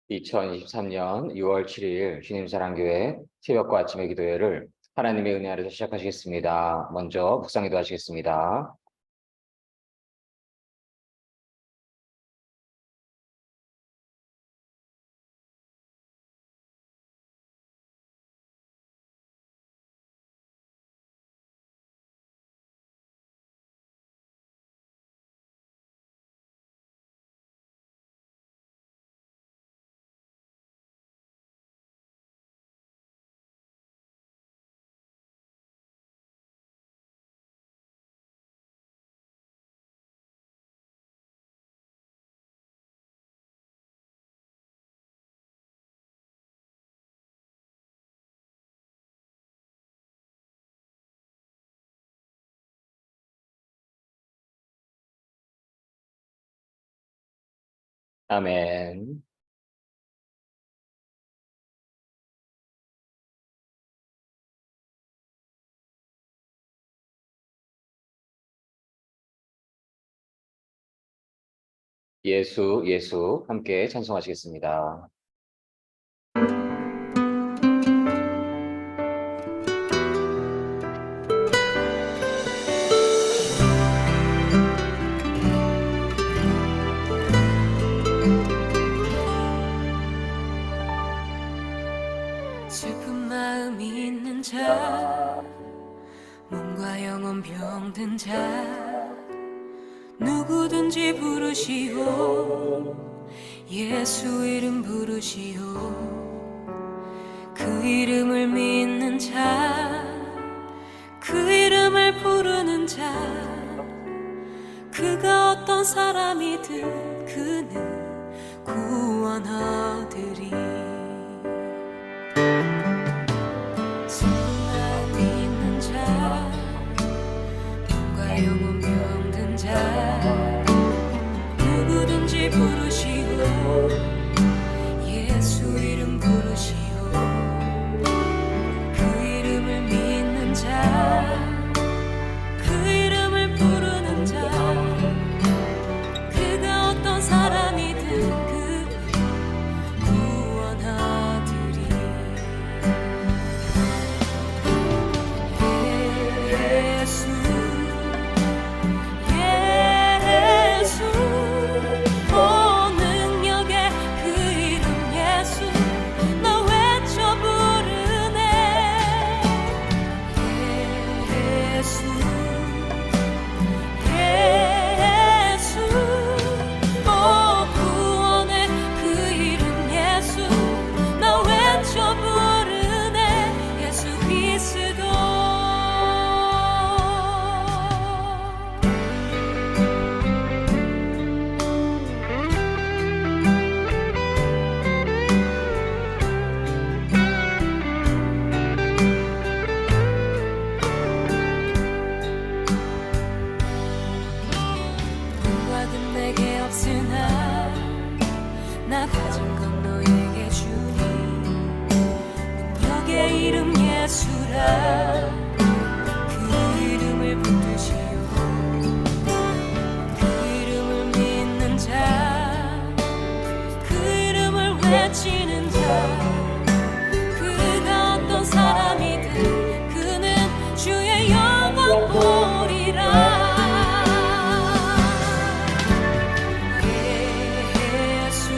2023년 6월 7일 주님사랑교회 새벽과 아침의 기도회를 하나님의 은혜 아래서 시작하시겠습니다. 먼저 묵상기도 하시겠습니다. 아멘. 예수, 예수 함께 찬송하시겠습니다. 슬픈 마음이 있는 자, 몸과 영혼 병든 자, 누구든지 부르시오. 예수 이름 부르시오. 그 이름을 믿는 자, 그 이름을 부르는 자, 그가 어떤 사람이든 그는 구원하리리. 영혼 병든 자, 누구든지 부르시오. 예수 이름 부르시오. 그 이름을 믿는 자, 그 이름을 부르는 자, 그가 어떤 사람이든 그 구원하리리. 예수 나 가진 건 너에게 주니 능력의 이름 예수라. 그 이름을 붙드시오. 그 이름을 믿는 자, 그 이름을 외치는 자, 그가 어떤 사람이든 그는 주의 영광 보리라. 예수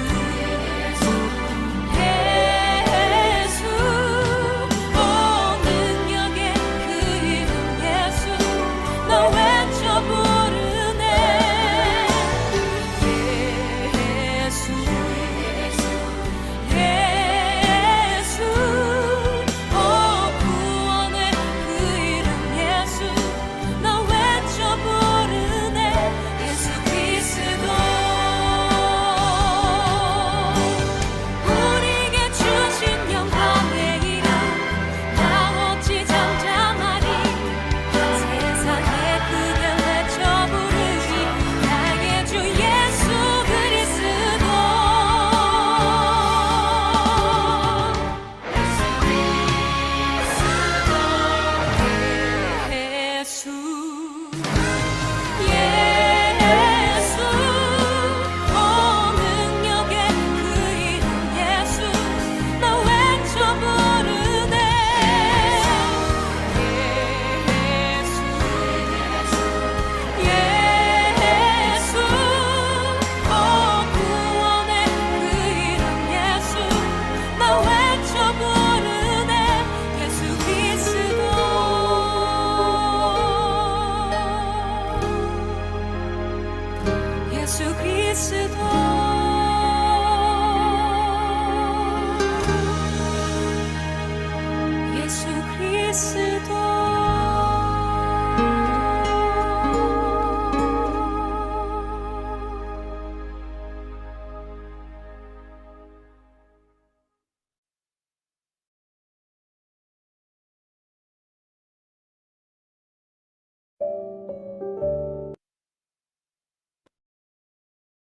예수 그리스도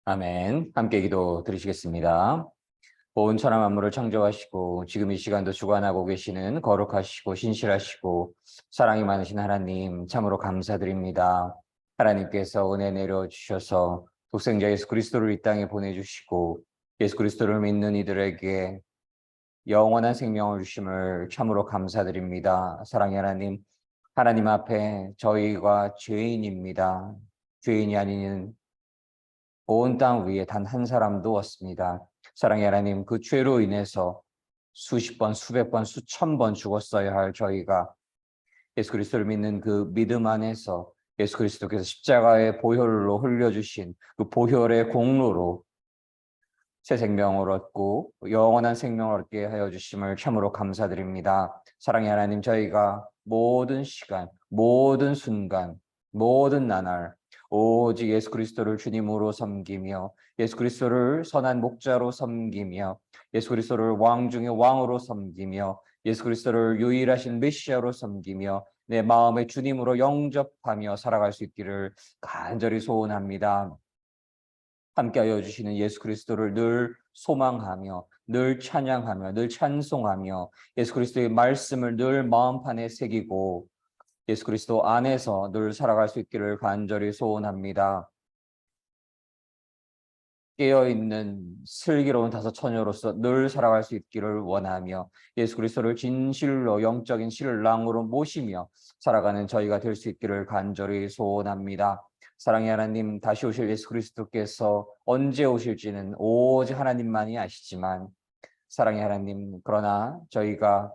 아멘. 함께 기도 드리시겠습니다. 온 천하 만물을 창조하시고 지금 이 시간도 주관하고 계시는 거룩하시고 신실하시고 사랑이 많으신 하나님 참으로 감사드립니다. 하나님께서 은혜 내려주셔서 독생자 예수 그리스도를 이 땅에 보내주시고 예수 그리스도를 믿는 이들에게 영원한 생명을 주심을 참으로 감사드립니다. 사랑의 하나님, 하나님 앞에 저희가 죄인입니다. 죄인이 아닌 온 땅 위에 단 한 사람도 없습니다. 사랑의 하나님, 그 죄로 인해서 수십 번, 수백 번, 수천 번 죽었어야 할 저희가 예수 그리스도를 믿는 그 믿음 안에서 예수 그리스도께서 십자가의 보혈로 흘려주신 그 보혈의 공로로 새 생명을 얻고 영원한 생명을 얻게 하여 주심을 참으로 감사드립니다. 사랑의 하나님, 저희가 모든 시간, 모든 순간, 모든 나날 오직 예수 그리스도를 주님으로 섬기며 예수 그리스도를 선한 목자로 섬기며 예수 그리스도를 왕 중의 왕으로 섬기며 예수 그리스도를 유일하신 메시아로 섬기며 내 마음의 주님으로 영접하며 살아갈 수 있기를 간절히 소원합니다. 함께하여 주시는 예수 그리스도를 늘 소망하며 늘 찬양하며 늘 찬송하며 예수 그리스도의 말씀을 늘 마음판에 새기고 예수 그리스도 안에서 늘 살아갈 수 있기를 간절히 소원합니다. 깨어있는 슬기로운 다섯 처녀로서 늘 살아갈 수 있기를 원하며 예수 그리스도를 진실로 영적인 신랑으로 모시며 살아가는 저희가 될 수 있기를 간절히 소원합니다. 사랑의 하나님, 다시 오실 예수 그리스도께서 언제 오실지는 오직 하나님만이 아시지만 사랑의 하나님, 그러나 저희가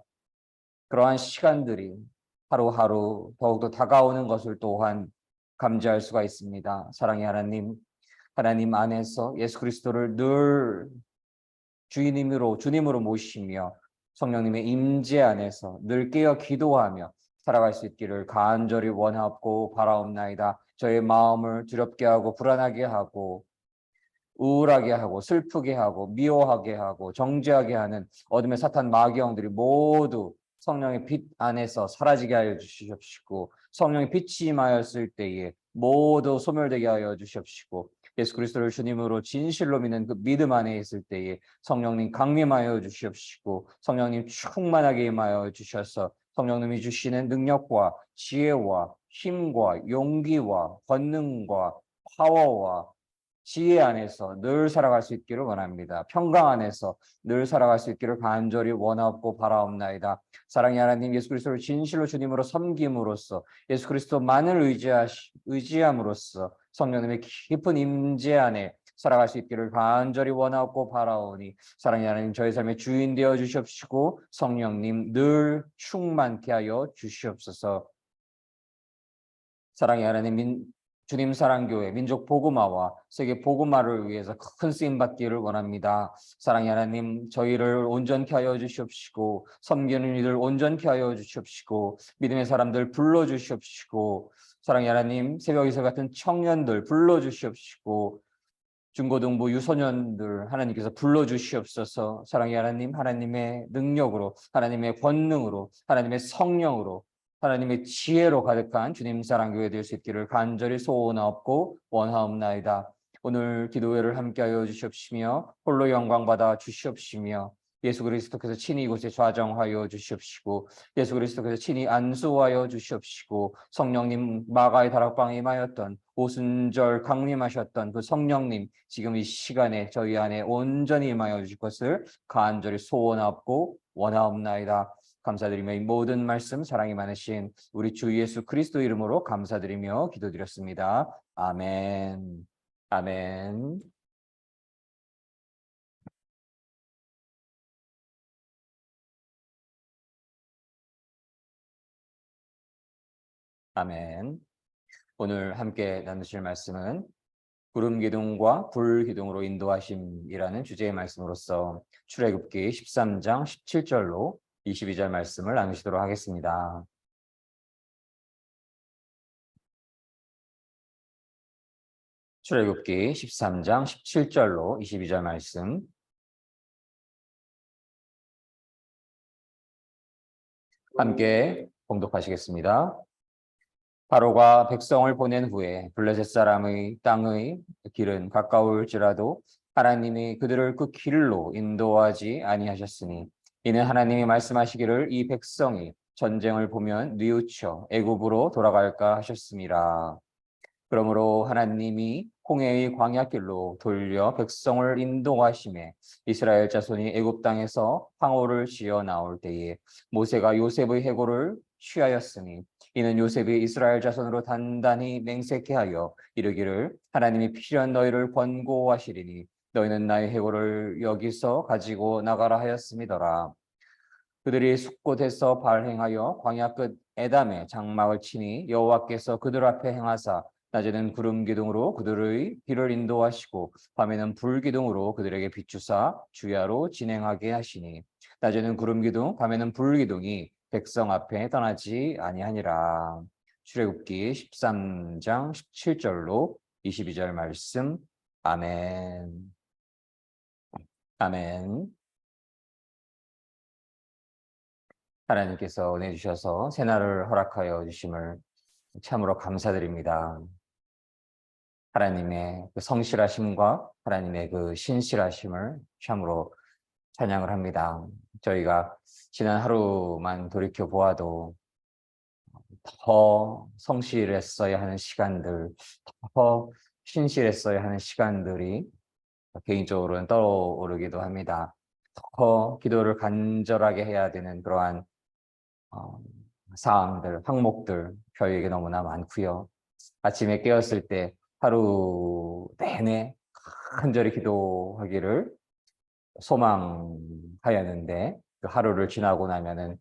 그러한 시간들이 하루하루 더욱더 다가오는 것을 또한 감지할 수가 있습니다. 사랑의 하나님, 하나님 안에서 예수 그리스도를 늘 주님으로 모시며 성령님의 임재 안에서 늘 깨어 기도하며 살아갈 수 있기를 간절히 원하고 바라옵나이다. 저의 마음을 두렵게 하고 불안하게 하고 우울하게 하고 슬프게 하고 미워하게 하고 정죄하게 하는 어둠의 사탄 마귀형들이 모두 성령의 빛 안에서 사라지게 하여 주시옵시고 성령의 빛이 임하였을 때에 모두 소멸되게 하여 주시옵시고 예수 그리스도를 주님으로 진실로 믿는 그 믿음 안에 있을 때에 성령님 강림하여 주시옵시고 성령님 충만하게 임하여 주셔서 성령님이 주시는 능력과 지혜와 힘과 용기와 권능과 파워와 지혜 안에서 늘 살아갈 수 있기를 원합니다. 평강 안에서 늘 살아갈 수 있기를 간절히 원하고 바라옵나이다. 사랑의 하나님, 예수 그리스도를 진실로 주님으로 섬김으로써 예수 그리스도만을 의지함으로써 성령님의 깊은 임재 안에 살아갈 수 있기를 간절히 원하고 바라오니 사랑의 하나님, 저희 삶의 주인 되어 주시옵시고 성령님 늘 충만케 하여 주시옵소서. 사랑의 하나님, 주님 사랑교회 민족 복음화와 세계 복음화를 위해서 큰 쓰임 받기를 원합니다. 사랑의 하나님, 저희를 온전케 하여 주시옵시고 섬기는 이들 온전케 하여 주시옵시고 믿음의 사람들 불러 주시옵시고 사랑의 하나님, 새벽 이슬 같은 청년들 불러 주시옵시고 중고등부 유소년들 하나님께서 불러 주시옵소서. 사랑의 하나님, 하나님의 능력으로 하나님의 권능으로 하나님의 성령으로 하나님의 지혜로 가득한 주님 사랑교회 될 수 있기를 간절히 소원하옵고 원하옵나이다. 오늘 기도회를 함께하여 주시옵시며 홀로 영광받아 주시옵시며 예수 그리스도께서 친히 이곳에 좌정하여 주시옵시고 예수 그리스도께서 친히 안수하여 주시옵시고 성령님 마가의 다락방에 임하였던 오순절 강림하셨던 그 성령님 지금 이 시간에 저희 안에 온전히 임하여 주실 것을 간절히 소원하옵고 원하옵나이다. 감사드리며 이 모든 말씀 사랑이 많으신 우리 주 예수 그리스도 이름으로 감사드리며 기도드렸습니다. 아멘. 아멘. 아멘. 오늘 함께 나누실 말씀은 구름 기둥과 불 기둥으로 인도하심이라는 주제의 말씀으로서 출애굽기 13장 17절로 22절 말씀을 나누시도록 하겠습니다. 출애굽기 13장 17절로 22절 말씀 함께 봉독하시겠습니다. 바로가 백성을 보낸 후에 블레셋 사람의 땅의 길은 가까울지라도 하나님이 그들을 그 길로 인도하지 아니하셨으니 이는 하나님이 말씀하시기를 이 백성이 전쟁을 보면 뉘우쳐 애굽으로 돌아갈까 하셨습니다. 그러므로 하나님이 홍해의 광야길로 돌려 백성을 인도하심에 이스라엘 자손이 애굽 땅에서 황호를 지어 나올 때에 모세가 요셉의 해골을 취하였으니 이는 요셉이 이스라엘 자손으로 단단히 맹세케 하여 이르기를 하나님이 필연 너희를 권고하시리니 너희는 나의 해골을 여기서 가지고 나가라 하였음이더라. 그들이 숲곳에서 발행하여 광야 끝 에담에 장막을 치니 여호와께서 그들 앞에 행하사 낮에는 구름 기둥으로 그들의 길을 인도하시고 밤에는 불 기둥으로 그들에게 비추사 주야로 진행하게 하시니 낮에는 구름 기둥 밤에는 불 기둥이 백성 앞에 떠나지 아니하니라. 출애굽기 13장 17절로 22절 말씀. 아멘. 아멘. 하나님께서 은혜 주셔서 새날을 허락하여 주심을 참으로 감사드립니다. 하나님의 그 성실하심과 하나님의 그 신실하심을 참으로 찬양을 합니다. 저희가 지난 하루만 돌이켜 보아도 더 성실했어야 하는 시간들, 더 신실했어야 하는 시간들이 개인적으로는 떠오르기도 합니다. 더 기도를 간절하게 해야 되는 그러한 사항들, 항목들 저희에게 너무나 많고요. 아침에 깨었을 때 하루 내내 간절히 기도하기를 소망하였는데 그 하루를 지나고 나면은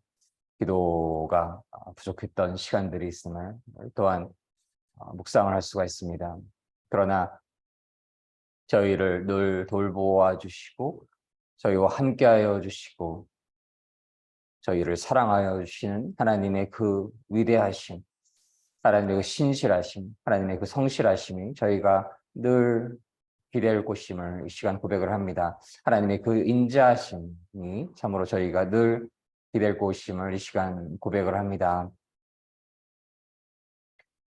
기도가 부족했던 시간들이 있음을 또한 묵상을 할 수가 있습니다. 그러나 저희를 늘 돌보아 주시고 저희와 함께하여 주시고 저희를 사랑하여 주시는 하나님의 그 위대하심, 하나님의 그 신실하심, 하나님의 그 성실하심이 저희가 늘 기대할 곳임을 이 시간 고백을 합니다. 하나님의 그 인자하심이 참으로 저희가 늘 기대할 곳임을 이 시간 고백을 합니다.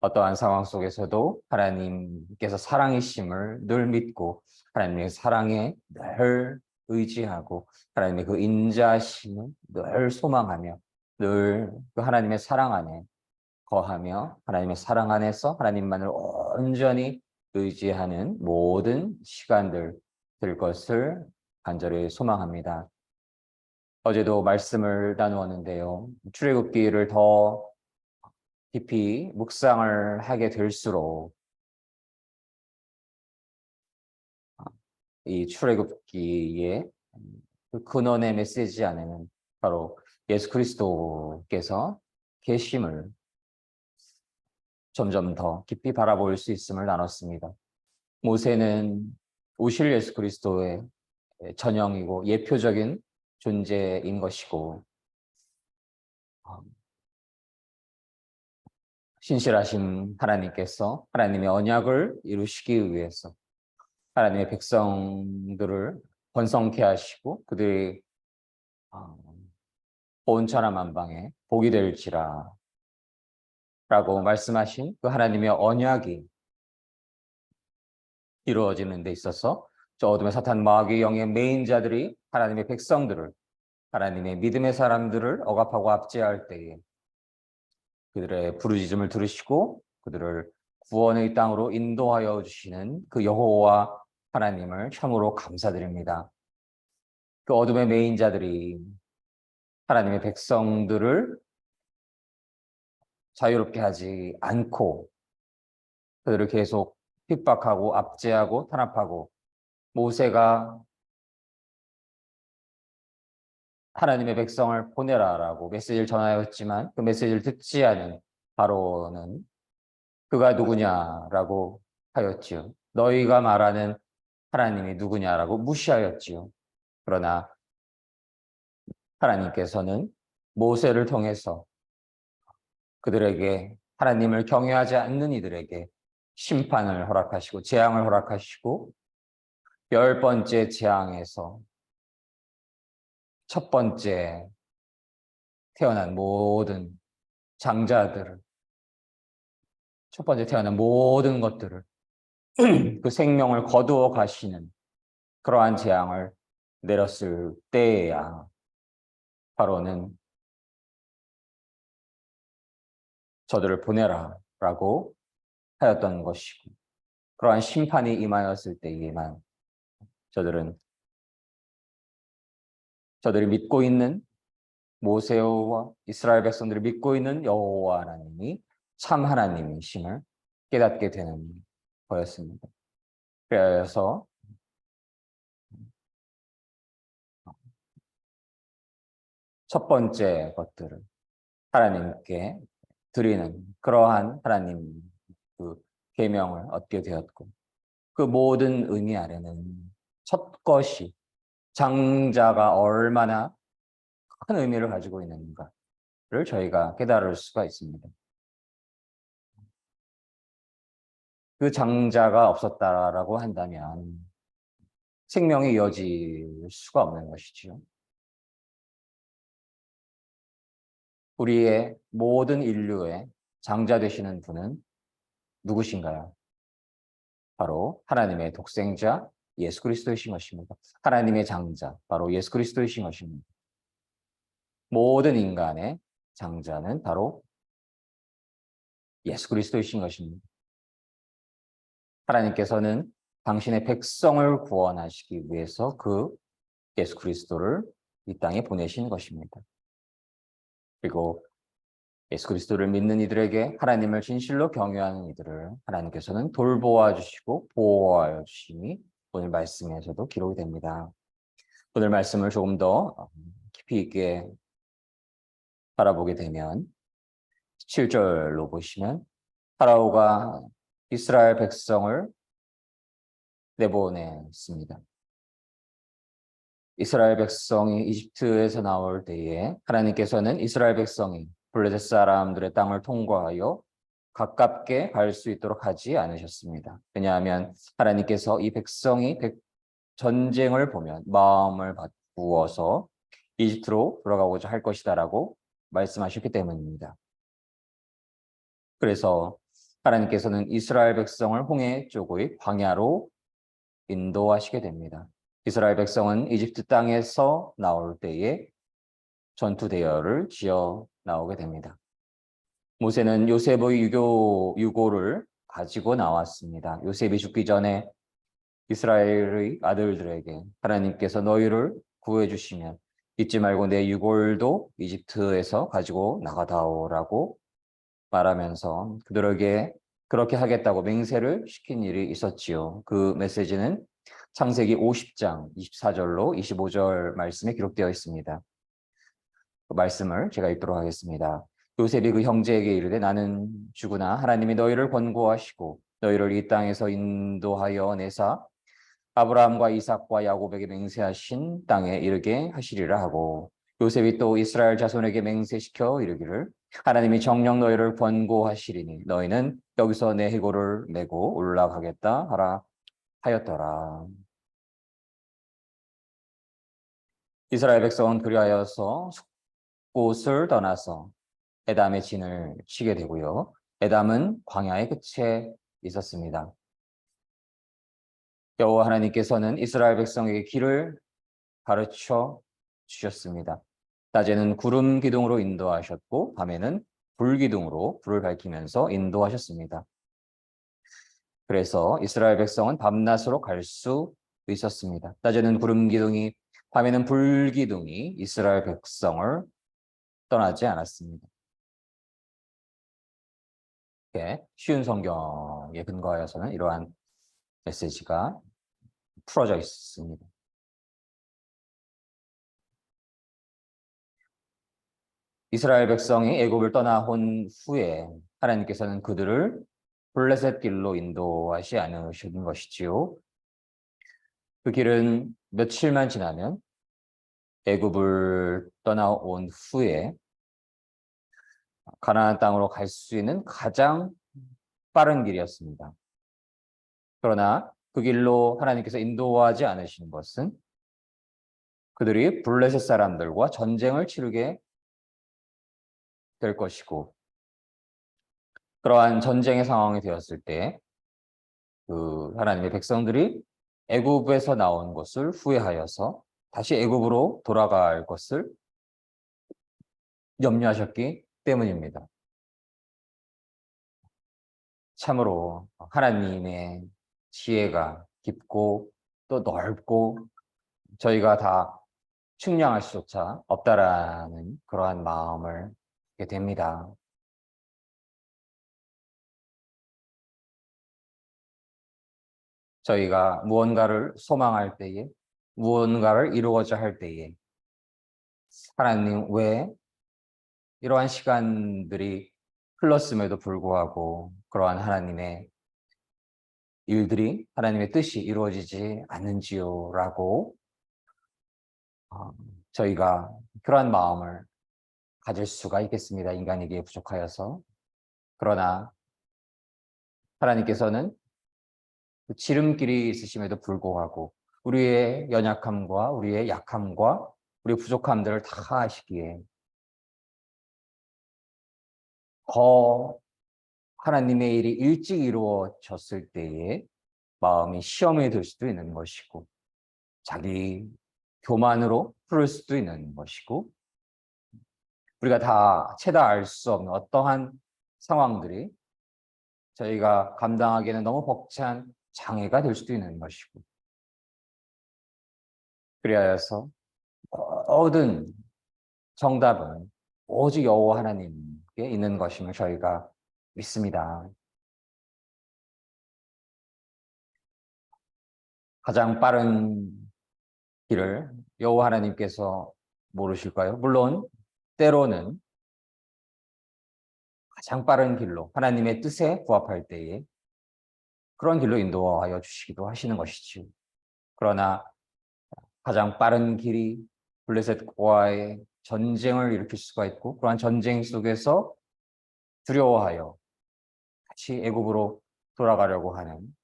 어떠한 상황 속에서도 하나님께서 사랑이심을 늘 믿고 하나님의 사랑에 늘 의지하고 하나님의 그 인자하심을 늘 소망하며 늘 그 하나님의 사랑 안에 거하며 하나님의 사랑 안에서 하나님만을 온전히 의지하는 모든 시간들 될 것을 간절히 소망합니다. 어제도 말씀을 나누었는데요. 출애굽기를 더 깊이 묵상을 하게 될수록 이 출애굽기의 그 근원의 메시지 안에는 바로 예수 그리스도께서 계심을 점점 더 깊이 바라볼 수 있음을 나눴습니다. 모세는 오실 예수 그리스도의 전형이고 예표적인 존재인 것이고 신실하신 하나님께서 하나님의 언약을 이루시기 위해서 하나님의 백성들을 번성케 하시고 그들이 온 천하 만방에 복이 될지라 라고 말씀하신 그 하나님의 언약이 이루어지는 데 있어서 저 어둠의 사탄 마귀의 영의 메인 자들이 하나님의 백성들을 하나님의 믿음의 사람들을 억압하고 압제할 때에 그들의 부르짖음을 들으시고 그들을 구원의 땅으로 인도하여 주시는 그 여호와 하나님을 참으로 감사드립니다. 그 어둠의 메인 자들이 하나님의 백성들을 자유롭게 하지 않고 그들을 계속 핍박하고 압제하고 탄압하고 모세가 하나님의 백성을 보내라라고 메시지를 전하였지만 그 메시지를 듣지 않은 바로는 그가 누구냐라고 하였지요. 너희가 말하는 하나님이 누구냐라고 무시하였지요. 그러나 하나님께서는 모세를 통해서 그들에게 하나님을 경외하지 않는 이들에게 심판을 허락하시고 재앙을 허락하시고 10번째 재앙에서 첫 번째 태어난 모든 장자들을 첫 번째 태어난 모든 것들을 그 생명을 거두어 가시는 그러한 재앙을 내렸을 때에야 바로는 저들을 보내라 라고 하였던 것이고 그러한 심판이 임하였을 때에만 저들이 믿고 있는 모세와 이스라엘 백성들이 믿고 있는 여호와 하나님이 참 하나님이심을 깨닫게 되는 거였습니다. 그래서 첫 번째 것들을 하나님께 드리는 그러한 하나님 그 계명을 얻게 되었고 그 모든 의미 아래는 첫 것이 장자가 얼마나 큰 의미를 가지고 있는가를 저희가 깨달을 수가 있습니다. 그 장자가 없었다라고 한다면 생명이 이어질 수가 없는 것이지요. 우리의 모든 인류의 장자 되시는 분은 누구신가요? 바로 하나님의 독생자 예수 그리스도이신 것입니다. 하나님의 장자, 바로 예수 그리스도이신 것입니다. 모든 인간의 장자는 바로 예수 그리스도이신 것입니다. 하나님께서는 당신의 백성을 구원하시기 위해서 그 예수 그리스도를 이 땅에 보내신 것입니다. 그리고 예수 그리스도를 믿는 이들에게 하나님을 진실로 경외하는 이들을 하나님께서는 돌보아 주시고 보호하여 주심이 오늘 말씀에서도 기록이 됩니다. 오늘 말씀을 조금 더 깊이 있게 바라보게 되면 7절로 보시면 파라오가 이스라엘 백성을 내보냈습니다. 이스라엘 백성이 이집트에서 나올 때에 하나님께서는 이스라엘 백성이 블레셋 사람들의 땅을 통과하여 가깝게 갈 수 있도록 하지 않으셨습니다. 왜냐하면 하나님께서 이 백성이 전쟁을 보면 마음을 바꾸어서 이집트로 돌아가고자 할 것이다라고 말씀하셨기 때문입니다. 그래서 하나님께서는 이스라엘 백성을 홍해 쪽의 광야로 인도하시게 됩니다. 이스라엘 백성은 이집트 땅에서 나올 때에 전투 대열을 지어 나오게 됩니다. 모세는 요셉의 유고를 가지고 나왔습니다. 요셉이 죽기 전에 이스라엘의 아들들에게 하나님께서 너희를 구해 주시면 잊지 말고 내 유골도 이집트에서 가지고 나가다오라고 말하면서 그들에게 그렇게 하겠다고 맹세를 시킨 일이 있었지요. 그 메시지는 창세기 50장 24절로 25절 말씀에 기록되어 있습니다. 그 말씀을 제가 읽도록 하겠습니다. 요셉이 그 형제에게 이르되 나는 주구나 하나님이 너희를 권고하시고 너희를 이 땅에서 인도하여 내사 아브라함과 이삭과 야곱에게 맹세하신 땅에 이르게 하시리라 하고 요셉이 또 이스라엘 자손에게 맹세시켜 이르기를 하나님이 정녕 너희를 권고하시리니 너희는 여기서 내 해골을 메고 올라가겠다 하라 하였더라. 이스라엘 백성은 그리하여서 곳을 떠나서 에담의 진을 치게 되고요. 에담은 광야의 끝에 있었습니다. 여호와 하나님께서는 이스라엘 백성에게 길을 가르쳐 주셨습니다. 낮에는 구름 기둥으로 인도하셨고 밤에는 불 기둥으로 불을 밝히면서 인도하셨습니다. 그래서 이스라엘 백성은 밤낮으로 갈 수 있었습니다. 낮에는 구름 기둥이 밤에는 불 기둥이 이스라엘 백성을 떠나지 않았습니다. 쉬운 성경에 근거하여서는 이러한 메시지가 풀어져 있습니다. 이스라엘 백성이 애굽을 떠나온 후에 하나님께서는 그들을 블레셋 길로 인도하지 않으신 것이지요. 그 길은 며칠만 지나면 애굽을 떠나온 후에 가나안 땅으로 갈 수 있는 가장 빠른 길이었습니다. 그러나 그 길로 하나님께서 인도하지 않으신 것은 그들이 블레셋 사람들과 전쟁을 치르게 될 것이고, 그러한 전쟁의 상황이 되었을 때 그 하나님의 백성들이 애굽에서 나온 것을 후회하여서 다시 애굽으로 돌아갈 것을 염려하셨기 때문입니다. 참으로 하나님의 지혜가 깊고 또 넓고 저희가 다 측량할 수조차 없다라는 그러한 마음을 갖게 됩니다. 저희가 무언가를 소망할 때에, 무언가를 이루고자 할 때에 하나님 왜 이러한 시간들이 흘렀음에도 불구하고 그러한 하나님의 일들이 하나님의 뜻이 이루어지지 않는지요? 라고 저희가 그러한 마음을 가질 수가 있겠습니다. 인간에게 부족하여서. 그러나 하나님께서는 그 지름길이 있으심에도 불구하고 우리의 연약함과 우리의 약함과 우리의 부족함들을 다 아시기에 더 하나님의 일이 일찍 이루어졌을 때에 마음이 시험에 들 수도 있는 것이고 자기 교만으로 풀을 수도 있는 것이고 우리가 다 채다 알 수 없는 어떠한 상황들이 저희가 감당하기에는 너무 벅찬 장애가 될 수도 있는 것이고 그리하여서 모든 정답은 오직 여호와 하나님께 있는 것임을 저희가 믿습니다. 가장 빠른 길을 여호와 하나님께서 모르실까요? 물론 때로는 가장 빠른 길로 하나님의 뜻에 부합할 때에 그런 길로 인도하여 주시기도 하시는 것이지요. 그러나 가장 빠른 길이 블레셋과의 전쟁을 일으킬 수가 있고 그러한 전쟁 속에서 두려워하여 다시 애굽으로 돌아가려고 하는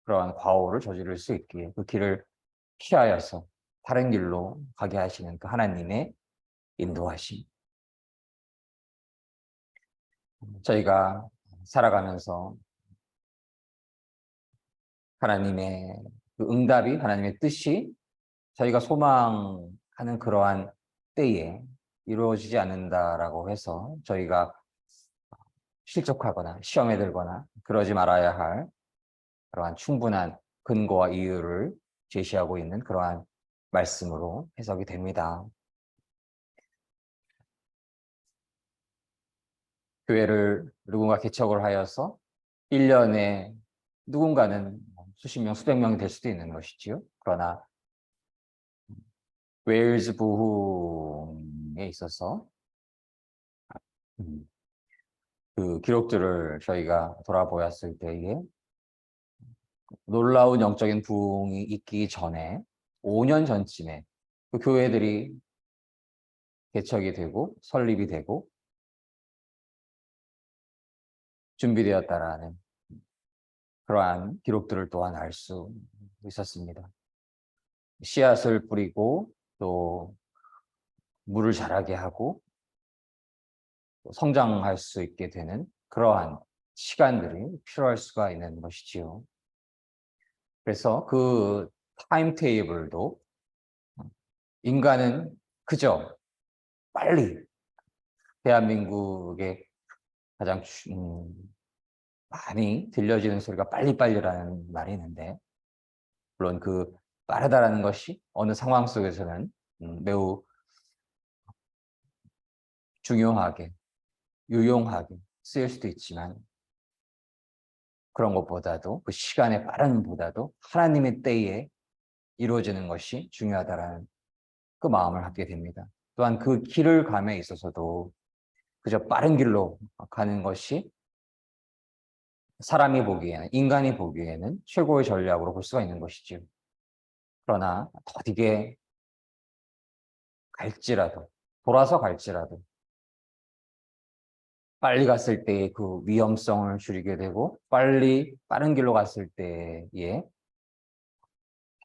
그러한 과오를 저지를 수 있기에 그 길을 피하여서 다른 길로 가게 하시는 그 하나님의 인도하심. 저희가 살아가면서 하나님의 그 응답이 하나님의 뜻이 저희가 소망하는 그러한 때에 이루어지지 않는다라고 해서 저희가 실족하거나 시험에 들거나 그러지 말아야 할 그러한 충분한 근거와 이유를 제시하고 있는 그러한 말씀으로 해석이 됩니다. 교회를 누군가 개척을 하여서 1년에 누군가는 수십 명, 수백 명이 될 수도 있는 것이지요. 그러나 웨일즈 부흥에 있어서 그 기록들을 저희가 돌아보았을 때에 놀라운 영적인 부흥이 있기 전에 5년 전쯤에 그 교회들이 개척이 되고 설립이 되고 준비되었다라는 그러한 기록들을 또한 알 수 있었습니다. 씨앗을 뿌리고 또 물을 자라게 하고 또 성장할 수 있게 되는 그러한 시간들이 필요할 수가 있는 것이지요. 그래서 그 타임 테이블도 인간은 그저 빨리 대한민국의 가장 많이 들려지는 소리가 빨리빨리라는 말이 있는데 물론 그 빠르다라는 것이 어느 상황 속에서는 매우 중요하게 유용하게 쓰일 수도 있지만 그런 것보다도 그 시간의 빠름보다도 하나님의 때에 이루어지는 것이 중요하다라는 그 마음을 갖게 됩니다. 또한 그 길을 감에 있어서도 그저 빠른 길로 가는 것이 사람이 보기에는, 인간이 보기에는 최고의 전략으로 볼 수가 있는 것이지요. 그러나 더디게 갈지라도, 돌아서 갈지라도 빨리 갔을 때의 그 위험성을 줄이게 되고 빠른 길로 갔을 때에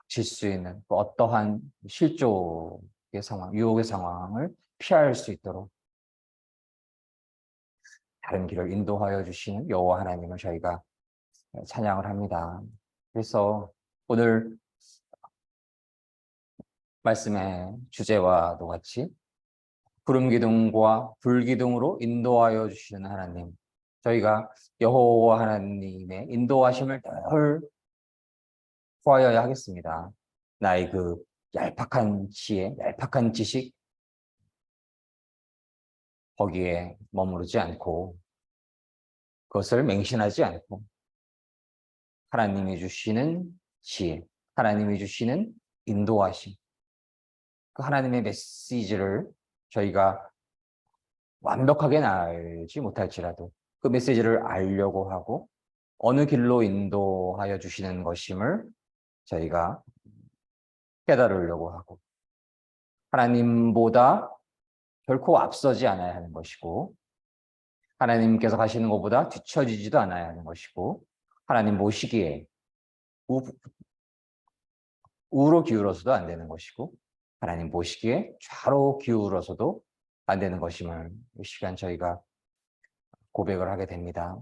질 수 있는 그 어떠한 실족의 상황, 유혹의 상황을 피할 수 있도록 다른 길을 인도하여 주시는 여호와 하나님을 저희가 찬양을 합니다. 그래서 오늘 말씀의 주제와도 같이 구름 기둥과 불 기둥으로 인도하여 주시는 하나님, 저희가 여호와 하나님의 인도하심을 늘 구하여야 하겠습니다. 나의 그 얄팍한 지혜, 얄팍한 지식 거기에 머무르지 않고 그것을 맹신하지 않고 하나님이 주시는 지혜, 하나님이 주시는 인도하심, 그 하나님의 메시지를 저희가 완벽하게 알지 못할지라도 그 메시지를 알려고 하고 어느 길로 인도하여 주시는 것임을 저희가 깨달으려고 하고 하나님보다 결코 앞서지 않아야 하는 것이고 하나님께서 가시는 것보다 뒤처지지도 않아야 하는 것이고 하나님 모시기에 우로 기울어서도 안 되는 것이고 하나님 보시기에 좌로 기울어서도 안 되는 것임을 이 시간 저희가 고백을 하게 됩니다.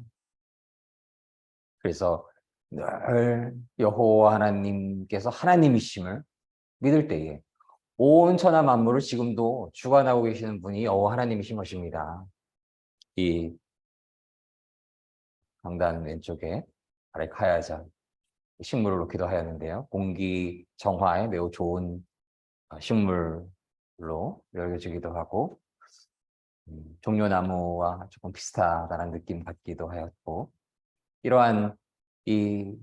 그래서 늘 여호와 하나님께서 하나님이심을 믿을 때에 온 천하 만물을 지금도 주관하고 계시는 분이 여호와 하나님이신 것입니다. 이 강단 왼쪽에 아래 카야자 식물을 놓기도 하였는데요. 공기 정화에 매우 좋은 식물로 여겨지기도 하고 종려나무와 조금 비슷하다는 느낌 받기도 하였고 이러한 이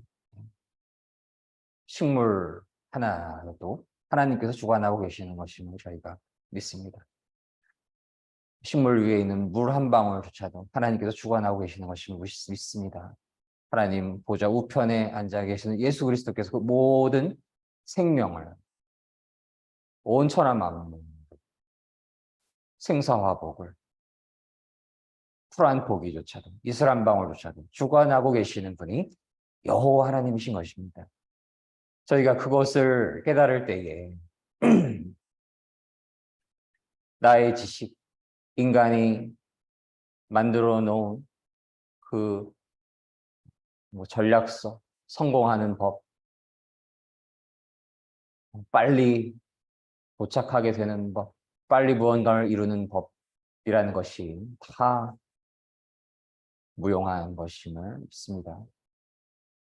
식물 하나도 하나님께서 주관하고 계시는 것임을 저희가 믿습니다. 식물 위에 있는 물 한 방울조차도 하나님께서 주관하고 계시는 것임을 믿습니다. 하나님 보좌 우편에 앉아 계시는 예수 그리스도께서 그 모든 생명을 온 천하 만물 생사화복을 풀 한 포기조차도 이슬 한 방울조차도 주관하고 계시는 분이 여호와 하나님이신 것입니다. 저희가 그것을 깨달을 때에 나의 지식, 인간이 만들어 놓은 그 전략서, 성공하는 법, 빨리 도착하게 되는 법, 빨리 무언가를 이루는 법이라는 것이 다 무용한 것임을 믿습니다.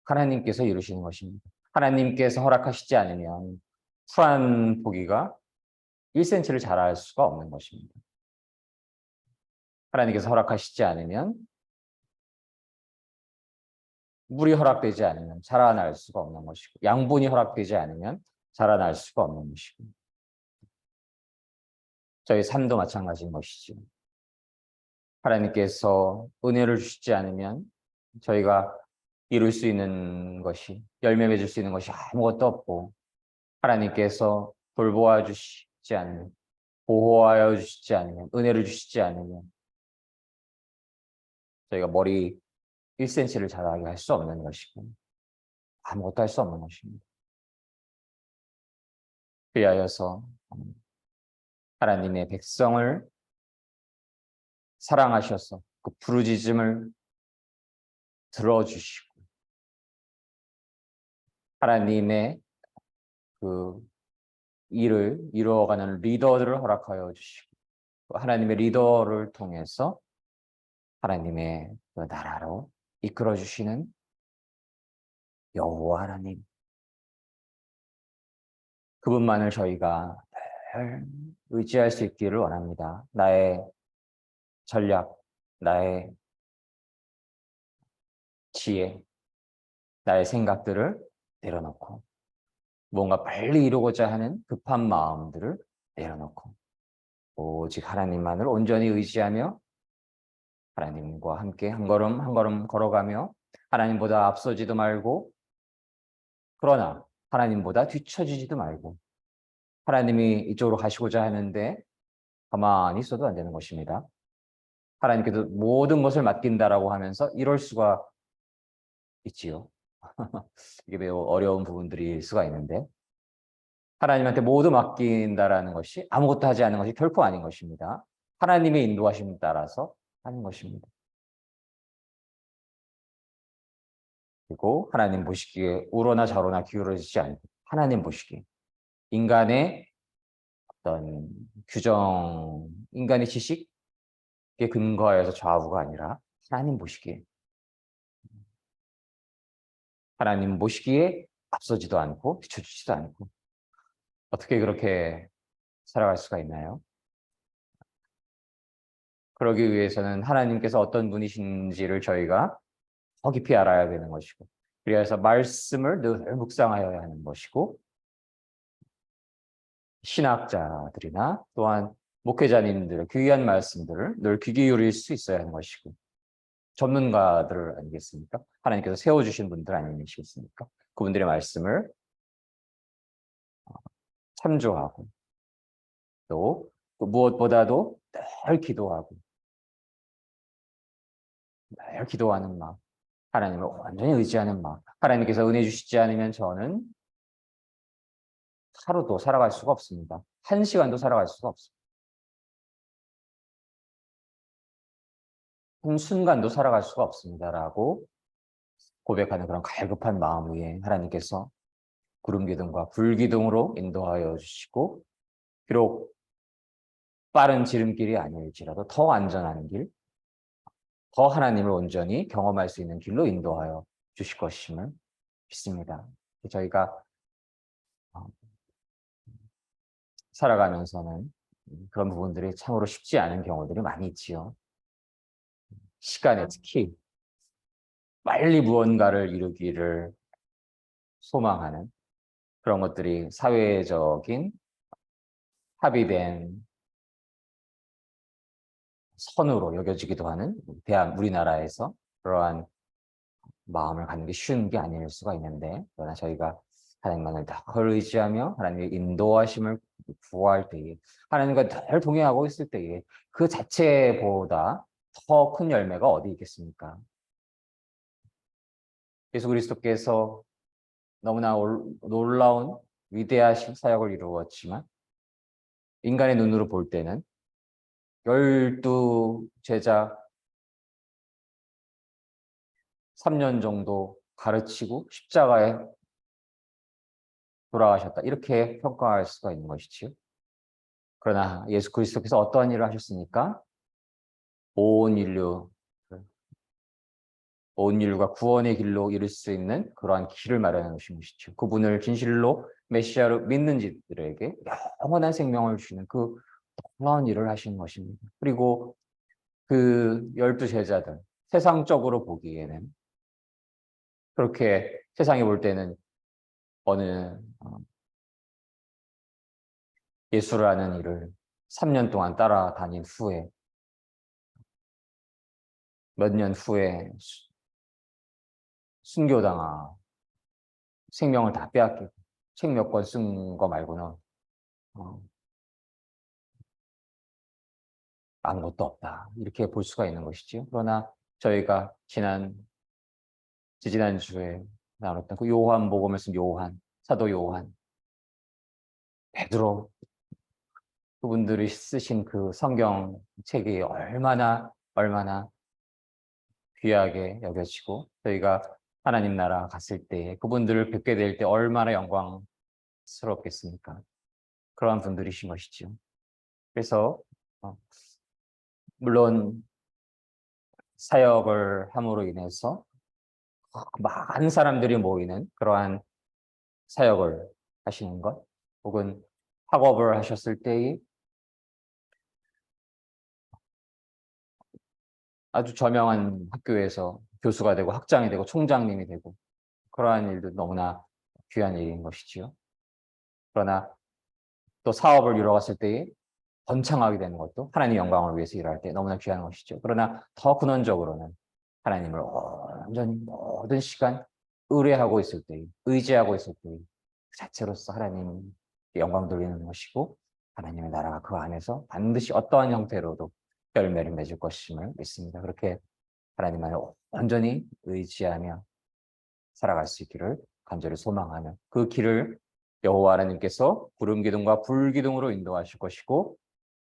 하나님께서 이루시는 것입니다. 하나님께서 허락하시지 않으면 풀 한 포기가 1cm를 자랄 수가 없는 것입니다. 하나님께서 허락하시지 않으면 물이 허락되지 않으면 자라날 수가 없는 것이고 양분이 허락되지 않으면 자라날 수가 없는 것이고 저희 삶도 마찬가지인 것이죠. 하나님께서 은혜를 주시지 않으면 저희가 이룰 수 있는 것이 열매 맺을 수 있는 것이 아무것도 없고 하나님께서 돌보아 주시지 않으면 보호하여 주시지 않으면 은혜를 주시지 않으면 저희가 머리 1cm를 자라게 할 수 없는 것이고 아무것도 할 수 없는 것입니다. 그리하여서 하나님의 백성을 사랑하셔서 그 부르짖음을 들어주시고 하나님의 그 일을 이루어가는 리더들을 허락하여 주시고 하나님의 리더를 통해서 하나님의 그 나라로 이끌어 주시는 여호와 하나님 그분만을 저희가 늘 의지할 수 있기를 원합니다. 나의 전략, 나의 지혜, 나의 생각들을 내려놓고 뭔가 빨리 이루고자 하는 급한 마음들을 내려놓고 오직 하나님만을 온전히 의지하며 하나님과 함께 한 걸음 한 걸음 걸어가며 하나님보다 앞서지도 말고, 그러나 하나님보다 뒤처지지도 말고, 하나님이 이쪽으로 가시고자 하는데 가만히 있어도 안 되는 것입니다. 하나님께서 모든 것을 맡긴다라고 하면서 이럴 수가 있지요. 이게 매우 어려운 부분들일 수가 있는데, 하나님한테 모두 맡긴다라는 것이 아무것도 하지 않는 것이 결코 아닌 것입니다. 하나님의 인도하심에 따라서 하는 것입니다. 그리고 하나님 보시기에 우러나 좌로나 기울어지지 않고, 하나님 보시기에 인간의 어떤 규정, 인간의 지식에 근거해서 좌우가 아니라 하나님 보시기에, 하나님 보시기에 앞서지도 않고 뒤처지지도 않고, 어떻게 그렇게 살아갈 수가 있나요? 그러기 위해서는 하나님께서 어떤 분이신지를 저희가 더 깊이 알아야 되는 것이고, 그래서 말씀을 늘 묵상하여야 하는 것이고, 신학자들이나 또한 목회자님들의 귀한 말씀들을 늘 귀 기울일 수 있어야 하는 것이고, 전문가들 아니겠습니까? 하나님께서 세워주신 분들 아니시겠습니까? 그분들의 말씀을 참조하고, 또 무엇보다도 늘 기도하고, 늘 기도하는 마음, 하나님을 완전히 의지하는 마음. 하나님께서 은혜 주시지 않으면 저는 하루도 살아갈 수가 없습니다. 한 시간도 살아갈 수가 없습니다. 한 순간도 살아갈 수가 없습니다라고 고백하는 그런 갈급한 마음 위에 하나님께서 구름 기둥과 불 기둥으로 인도하여 주시고, 비록 빠른 지름길이 아닐지라도 더 안전한 길, 더 하나님을 온전히 경험할 수 있는 길로 인도하여 주실 것임을 믿습니다. 저희가 살아가면서는 그런 부분들이 참으로 쉽지 않은 경우들이 많이 있지요. 시간에 특히 빨리 무언가를 이루기를 소망하는 그런 것들이 사회적인 합의된 선으로 여겨지기도 하는 우리나라에서 그러한 마음을 갖는 게 쉬운 게 아닐 수가 있는데, 그러나 저희가 하나님만을 늘 의지하며 하나님의 인도하심을 구할 때에, 하나님과 늘 동행하고 있을 때에 그 자체보다 더 큰 열매가 어디 있겠습니까? 예수 그리스도께서 너무나 놀라운 위대하신 사역을 이루었지만, 인간의 눈으로 볼 때는 12제자 3년 정도 가르치고 십자가에 돌아가셨다, 이렇게 평가할 수가 있는 것이지요. 그러나 예수 그리스도께서 어떠한 일을 하셨습니까? 온 인류가 구원의 길로 이룰 수 있는 그러한 길을 마련해 놓으신 것이죠. 그분을 진실로 메시아로 믿는 자들에게 영원한 생명을 주시는 그 놀라운 일을 하신 것입니다. 그리고 그 12제자들, 세상적으로 보기에는, 그렇게 세상이 볼 때는 어느 예수라는 일을 3년 동안 따라다닌 후에, 몇 년 후에 순교당하, 생명을 다 빼앗기고 책 몇 권 쓴 거 말고는 아무것도 없다, 이렇게 볼 수가 있는 것이지요. 그러나 저희가 지지난주에 나눴던 그 요한복음을 쓴 사도 요한, 베드로, 그분들이 쓰신 그 성경책이 얼마나 귀하게 여겨지고, 저희가 하나님 나라 갔을 때 그분들을 뵙게 될 때 얼마나 영광스럽겠습니까? 그러한 분들이신 것이죠. 그래서 물론 사역을 함으로 인해서 많은 사람들이 모이는 그러한 사역을 하시는 것, 혹은 학업을 하셨을 때의 아주 저명한 학교에서 교수가 되고 학장이 되고 총장님이 되고, 그러한 일도 너무나 귀한 일인 것이지요. 그러나 또 사업을 이뤄갔을 때에 번창하게 되는 것도 하나님의 영광을 위해서 일할 때 너무나 귀한 것이죠. 그러나 더 근원적으로는 하나님을 온전히 모든 시간 의뢰하고 있을 때, 의지하고 있을 때, 그 자체로서 하나님 영광 돌리는 것이고, 하나님의 나라가 그 안에서 반드시 어떠한 형태로도 열매를 맺을 것임을 믿습니다. 그렇게 하나님만을 온전히 의지하며 살아갈 수 있기를 간절히 소망하며, 그 길을 여호와 하나님께서 구름 기둥과 불 기둥으로 인도하실 것이고,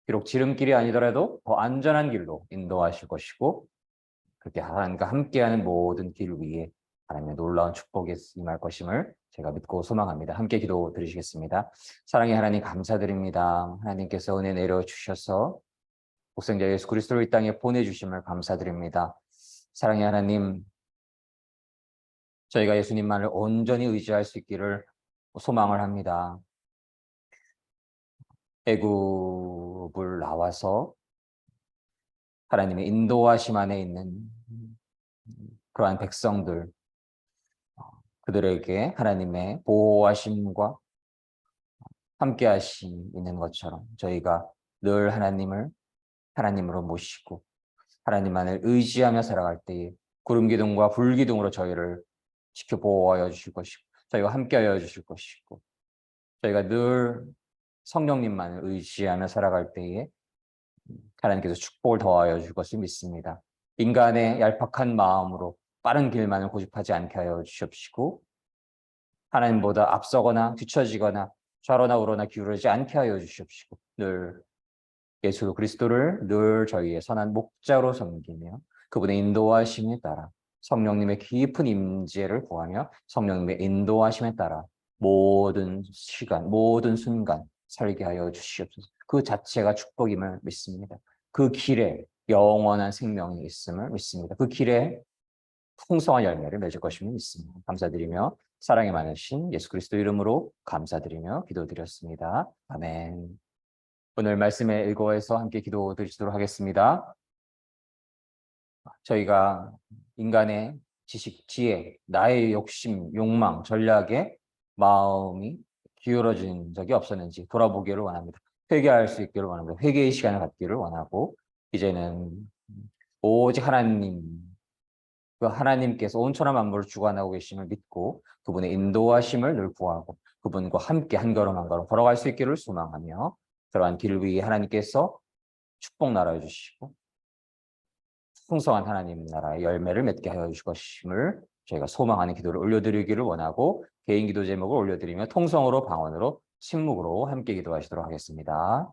비록 지름길이 아니더라도 더 안전한 길로 인도하실 것이고, 그렇게 하나님과 함께하는 모든 길 위에 하나님의 놀라운 축복이 임할 것임을 제가 믿고 소망합니다. 함께 기도 드리시겠습니다. 사랑의 하나님, 감사드립니다. 하나님께서 은혜 내려주셔서 독생자 예수 그리스도를 이 땅에 보내주심을 감사드립니다. 사랑의 하나님, 저희가 예수님만을 온전히 의지할 수 있기를 소망을 합니다. 애굽을 나와서 하나님의 인도하심 안에 있는 그러한 백성들, 그들에게 하나님의 보호하심과 함께 하시는 것처럼 저희가 늘 하나님을 하나님으로 모시고 하나님만을 의지하며 살아갈 때에 구름 기둥과 불 기둥으로 저희를 지켜 보호하여 주실 것이고, 저희와 함께하여 주실 것이고, 저희가 늘 성령님만을 의지하며 살아갈 때에 하나님께서 축복을 더하여 줄 것을 믿습니다. 인간의 얄팍한 마음으로 빠른 길만을 고집하지 않게 하여 주시옵시고, 하나님보다 앞서거나 뒤처지거나 좌로나 우로나 기울어지지 않게 하여 주시옵시고, 늘 예수 그리스도를 늘 저희의 선한 목자로 섬기며 그분의 인도하심에 따라 성령님의 깊은 임재를 구하며 성령님의 인도하심에 따라 모든 시간, 모든 순간 살게 하여 주시옵소서. 그 자체가 축복임을 믿습니다. 그 길에 영원한 생명이 있음을 믿습니다. 그 길에 풍성한 열매를 맺을 것임을 믿습니다. 감사드리며 사랑이 많으신 예수 그리스도 이름으로 감사드리며 기도드렸습니다. 아멘. 오늘 말씀의 일과에서 함께 기도드리도록 하겠습니다. 저희가 인간의 지식, 지혜, 나의 욕심, 욕망, 전략에 마음이 기울어진 적이 없었는지 돌아보기를 원합니다. 회개할 수 있기를 원합니다. 회개의 시간을 갖기를 원하고, 이제는 오직 하나님, 그 하나님께서 온천한 만물을 주관하고 계심을 믿고 그분의 인도하심을 늘 구하고 그분과 함께 한 걸음 한 걸음 걸어갈 수 있기를 소망하며, 그러한 길 위에 하나님께서 축복 나라해 주시고 풍성한 하나님 나라의 열매를 맺게 하여 주실 것임을 저희가 소망하는 기도를 올려드리기를 원하고, 개인 기도 제목을 올려드리며 통성으로 방언으로 침묵으로 함께 기도하시도록 하겠습니다.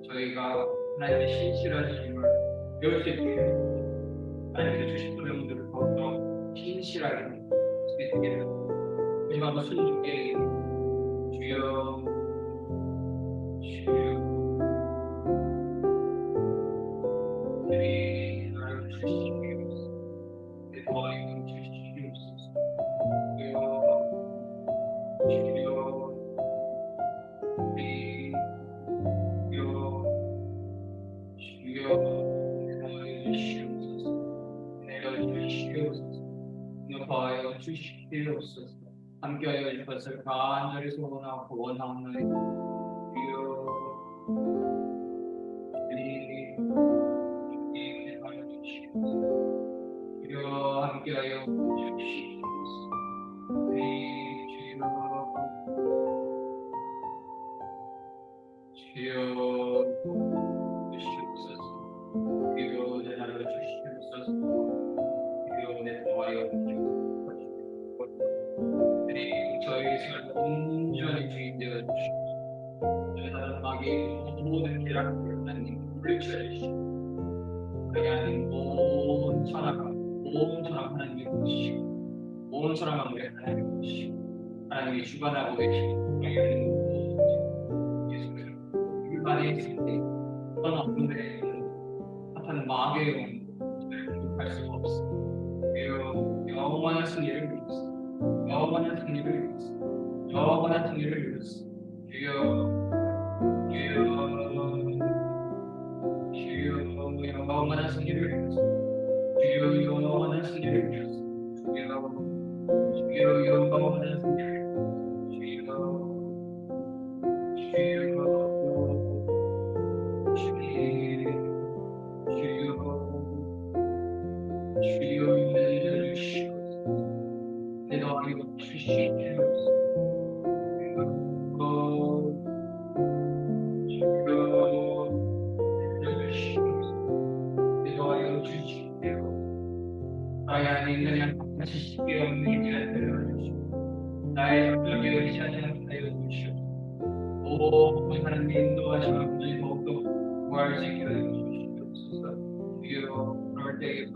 저희가 하나님의 신실하심을 배울 수 있게 하나님께서 주신 소명들을 더욱더 신실하게 할 수 있게 되는 마지막 한번 손님께 주여 주여 내 나를 주시옵소서 내 너희를 주시옵소서 주여 주여 우리 주여 주여 내려주시옵소서 내려주시옵소서 인도하여 주시옵소서 함께하여 주실 것을 간절히 소원하고 원하옵나이다 주여 우리 인도하여 주시옵소서 주여 함께하여 주시옵소서 우리 주여 주여 주시옵소서 주여 내 나라를 주시옵소서 주여 내 도와여 주시옵소서 저희 삶을 온전히 주인되어 주시옵소서 저희 나라 마귀의 모든 계략을 하나님 물리쳐 주시옵소서 그의 하나님 온 천하가 하나님의 것이시고 온 천하가 우리 하나님의 것이시고 하나님이 주관하고 계시고 그의 하나님 예수 그리스도 일반에 있을 때 어떤 없는데 사탄은 마귀의 영을 할 수가 없어. 영원한 승리를 위해서, 영원한 승리를 위해서, 영원한 승리를 위해서, 주여, 영원한 승리를 위해서, 주여, 영원한 승리를 위해서, 주여, 영원한 승리를 위해서, 주여, 주여 내려주시옵소서 내 너희가 주시옵소서 주여 내려주시옵소서 내 너희가 주시옵소서 나의 안에 있는 양 지식이 없는 이를 내려주시옵소서 나의 적력에 의지하지 않게 하여 주시옵소서 오 하나님 인도하시면 분들이 더욱더 구할 수 있게 하여 주시옵소서 주여 그럴 때에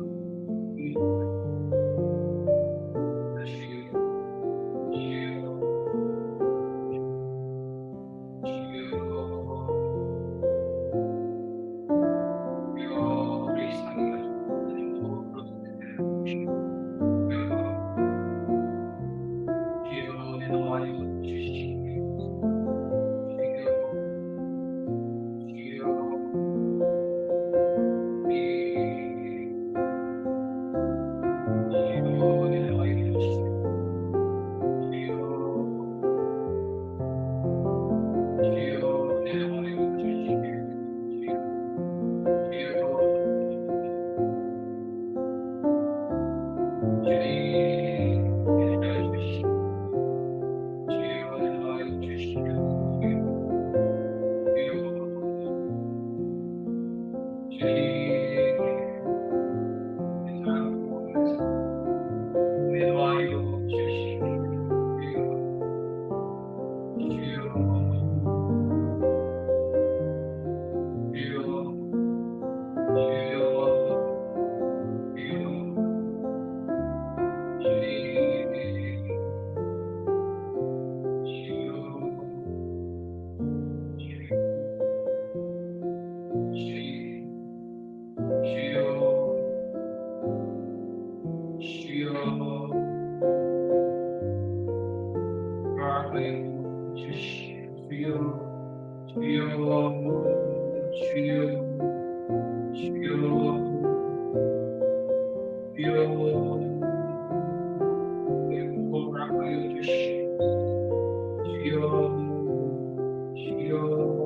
하나님 주시옵소서. 주여 주여 주여 주여 허락하여 주시옵소서. 주여 주여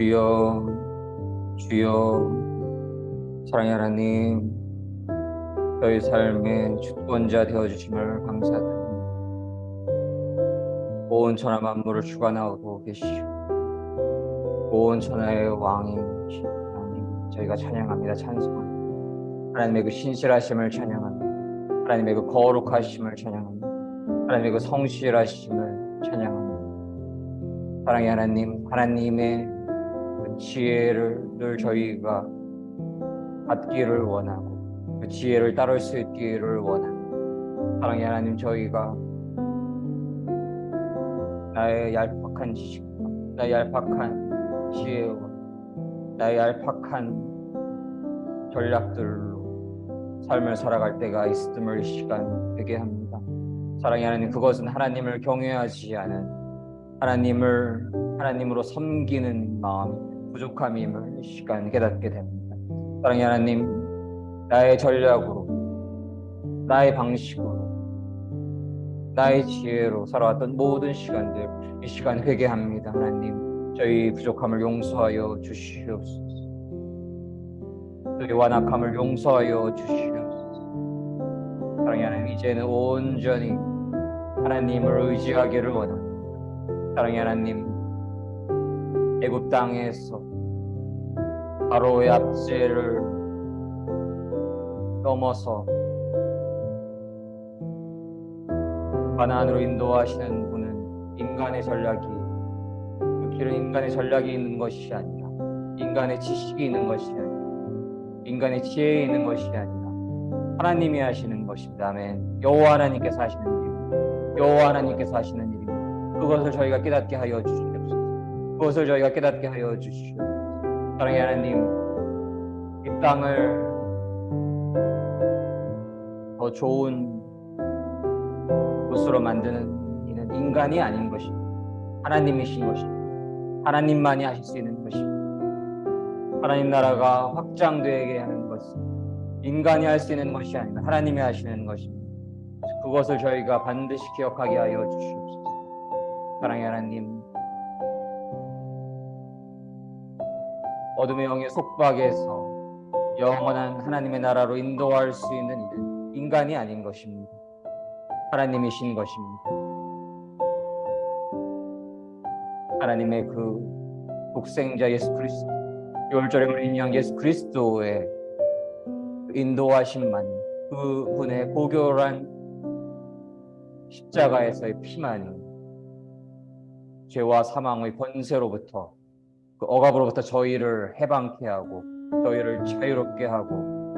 주여, 주여, 사랑의 하나님, 저희 삶의 주권자 되어주심을 감사드립니다. 온 천하 만물을 주관하고 계시고 온 천하의 왕이신 하나님, 저희가 찬양합니다. 찬송합니다. 하나님의 그 신실하심을 찬양합니다. 하나님의 그 거룩하심을 찬양합니다. 하나님의 그 성실하심을 찬양합니다. 사랑의 하나님, 하나님의 그 지혜를 늘 저희가 받기를 원하고 그 지혜를 따를 수 있기를 원합니다. 사랑의 하나님, 저희가 나의 얄팍한 지식과 나의 얄팍한 지혜와 나의 얄팍한 전략들로 삶을 살아갈 때가 있음을 이 시간 되게 합니다. 사랑의 하나님, 그것은 하나님을 경외하지 않은 하나님으로 섬기는 마음 부족함임을 이 시간 깨닫게 됩니다. 사랑의 하나님, 나의 전략으로 나의 방식으로 나의 지혜로 살아왔던 모든 시간들 이 시간 회개합니다. 하나님, 저희 부족함을 용서하여 주시옵소서. 저희 완악함을 용서하여 주시옵소서. 사랑의 하나님, 이제는 온전히 하나님을 의지하기를 원합니다. 사랑의 하나님, 애굽 땅에서 바로의 압제를 넘어서 가나안으로 인도하시는 분은 인간의 전략이, 그 길은 인간의 전략이 있는 것이 아니라 인간의 지식이 있는 것이 아니라 인간의 지혜에 있는 것이 아니라 하나님이 하시는 것입니다. 아멘. 여호와 하나님께서 하시는 일입니다. 여호와 하나님께서 하시는 일입니다. 그것을 저희가 깨닫게 하여 주시옵소서. 그것을 저희가 깨닫게 하여 주시옵소서. 사랑의 하나님, 이 땅을 더 좋은 곳으로 만드는 이는 인간이 아닌 것입니다. 하나님이신 것입니다. 하나님만이 하실 수 있는 것입니다. 하나님 나라가 확장되게 하는 것은 인간이 할 수 있는 것이 아니라 하나님이 하시는 것입니다. 그것을 저희가 반드시 기억하게 하여 주시옵소서. 사랑의 하나님, 어둠의 영의 속박에서 영원한 하나님의 나라로 인도할 수 있는 일은 인간이 아닌 것입니다. 하나님이신 것입니다. 하나님의 그 독생자 예수 그리스도, 유월절에 어린 양 예수 그리스도의 인도하심만이, 그분의 고결한 십자가에서의 피만이 죄와 사망의 권세로부터, 그 억압으로부터 저희를 해방케 하고 저희를 자유롭게 하고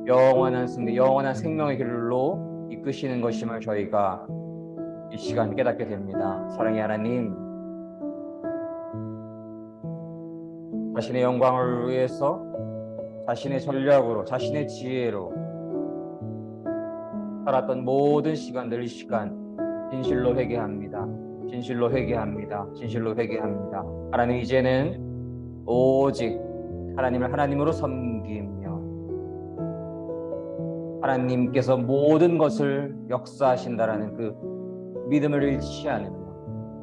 영원한 승리, 영원한 생명의 길로 이끄시는 것임을 저희가 이 시간 깨닫게 됩니다. 사랑의 하나님, 자신의 영광을 위해서 자신의 전략으로 자신의 지혜로 살았던 모든 시간들, 이 시간 진실로 회개합니다. 진실로 회개합니다. 진실로 회개합니다. 하나님, 이제는 오직 하나님을 하나님으로 섬기며 하나님께서 모든 것을 역사하신다라는 그 믿음을 잃지 않으며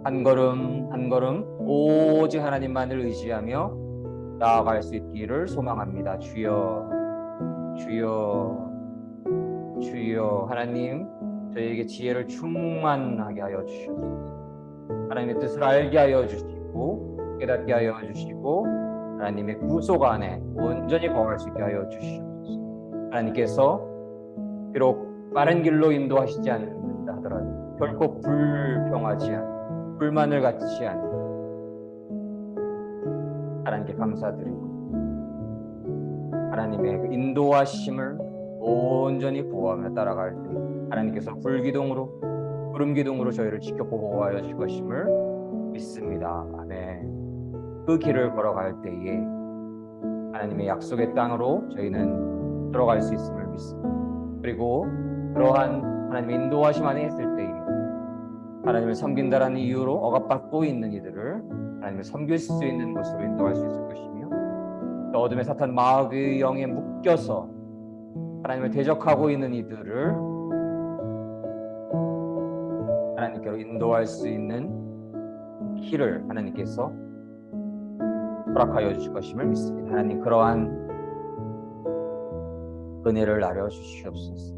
한 걸음 한 걸음 오직 하나님만을 의지하며 나아갈 수 있기를 소망합니다. 주여, 주여, 주여. 하나님, 저희에게 지혜를 충만하게 하여 주시옵소서. 하나님의 뜻을 알게 하여 주시고 깨닫게 하여 주시고 하나님의 구속 안에 온전히 거할 수 있게 하여 주시옵소서. 하나님께서 비록 빠른 길로 인도하시지 않는다 하더라도 결코 불평하지 않고 불만을 갖지 않는 하나님께 감사드리고 하나님의 그 인도하심을 온전히 보호하며 따라갈 때 하나님께서 불기둥으로 구름기둥으로 저희를 지켜 보호하여 주실 것임을 믿습니다. 아멘. 그 길을 걸어갈 때에 하나님의 약속의 땅으로 저희는 들어갈 수 있음을 믿습니다. 그리고 그러한 하나님의 인도하심 안에 있을 때에 하나님을 섬긴다라는 이유로 억압받고 있는 이들을 하나님을 섬길 수 있는 곳으로 인도할 수 있을 것이며, 또 어둠의 사탄 마귀의 영에 묶여서 하나님을 대적하고 있는 이들을 하나님께로 인도할 수 있는 길을 하나님께서 허락하여 주실 것임을 믿습니다. 하나님, 그러한 은혜를 나려 주시옵소서.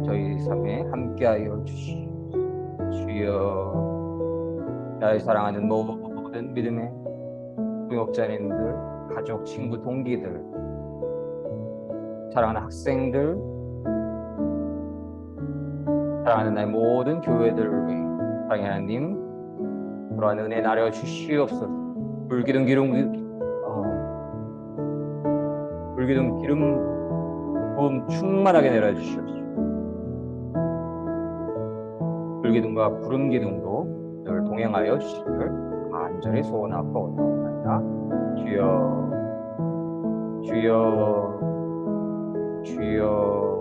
저희 삶에 함께하여 주시옵소서. 주여, 나의 사랑하는 모든 믿음의 구역자님들, 가족, 친구, 동기들, 사랑하는 학생들, 사랑하는 나의 모든 교회들을 위해 사랑의 하나님, 그러한 은혜 나려 주시옵소서. 불기둥 기름 부음 충만하게 내려 주시옵소서. 불기둥과 구름 기둥도 늘 동행하여 주시기를 간절히 소원하고 원하옵나이다. 주여, 주여, 주여.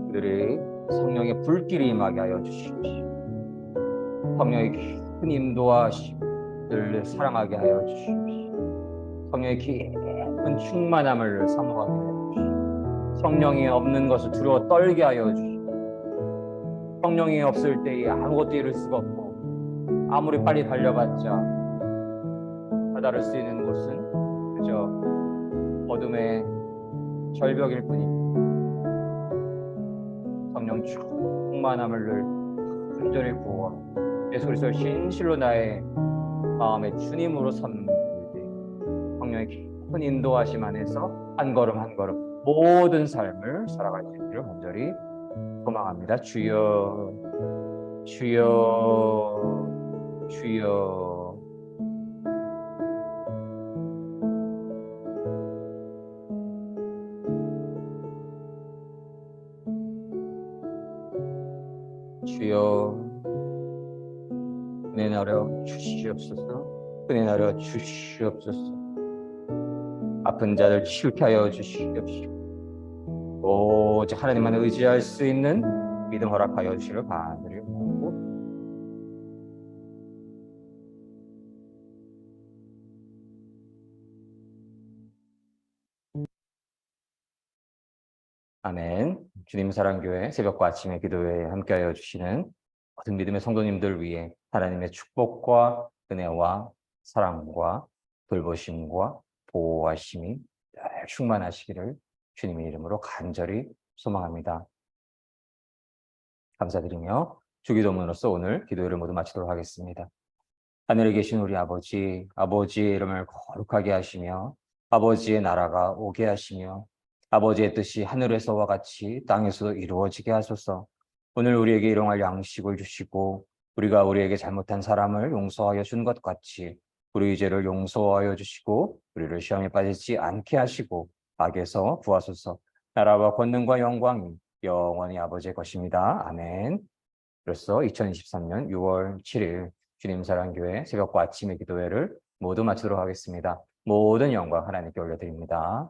그들의 성령의 불길이 임하게 하여 주시옵시고, 성령의 깊은 인도하심 늘 사랑하게 하여 주시옵시고, 성령의 깊은 충만함을 사모하게 하여 주시옵시고, 성령이 없는 것을 두려워 떨게 하여 주시옵시고, 성령이 없을 때에 아무것도 이룰 수가 없고 아무리 빨리 달려봤자 다다를 수 있는 곳은 그저 어둠의 절벽일 뿐입니다. 성령 충만함을 늘 간절히 구하고 예수 그리스도를 진실로 나의 마음의 주님으로 삼는 때 성령의 깊은 인도하심 안에서 한 걸음 한 걸음 모든 삶을 살아갈 수 있기를 간절히 소망합니다. 주여, 주여, 주여. 주여, 은혜 나려 주시옵소서. 은혜 나려 주시옵소서. 아픈 자들 치유케 하여 주시옵시고, 오직 하나님만 의지할 수 있는 믿음 허락하여 주시기를 간절히 바라고, 아멘. 주님 사랑교회 새벽과 아침의 기도회에 함께하여 주시는 모든 믿음의 성도님들 위해 하나님의 축복과 은혜와 사랑과 돌보심과 보호하심이 늘 충만하시기를 주님의 이름으로 간절히 소망합니다. 감사드리며 주기도문으로서 오늘 기도회를 모두 마치도록 하겠습니다. 하늘에 계신 우리 아버지, 아버지의 이름을 거룩하게 하시며 아버지의 나라가 오게 하시며 아버지의 뜻이 하늘에서와 같이 땅에서도 이루어지게 하소서. 오늘 우리에게 일용할 양식을 주시고 우리가 우리에게 잘못한 사람을 용서하여 준 것 같이 우리 죄를 용서하여 주시고 우리를 시험에 빠지지 않게 하시고 악에서 구하소서. 나라와 권능과 영광이 영원히 아버지의 것입니다. 아멘. 그래서 2023년 6월 7일 주님 사랑교회 새벽과 아침의 기도회를 모두 마치도록 하겠습니다. 모든 영광 하나님께 올려드립니다.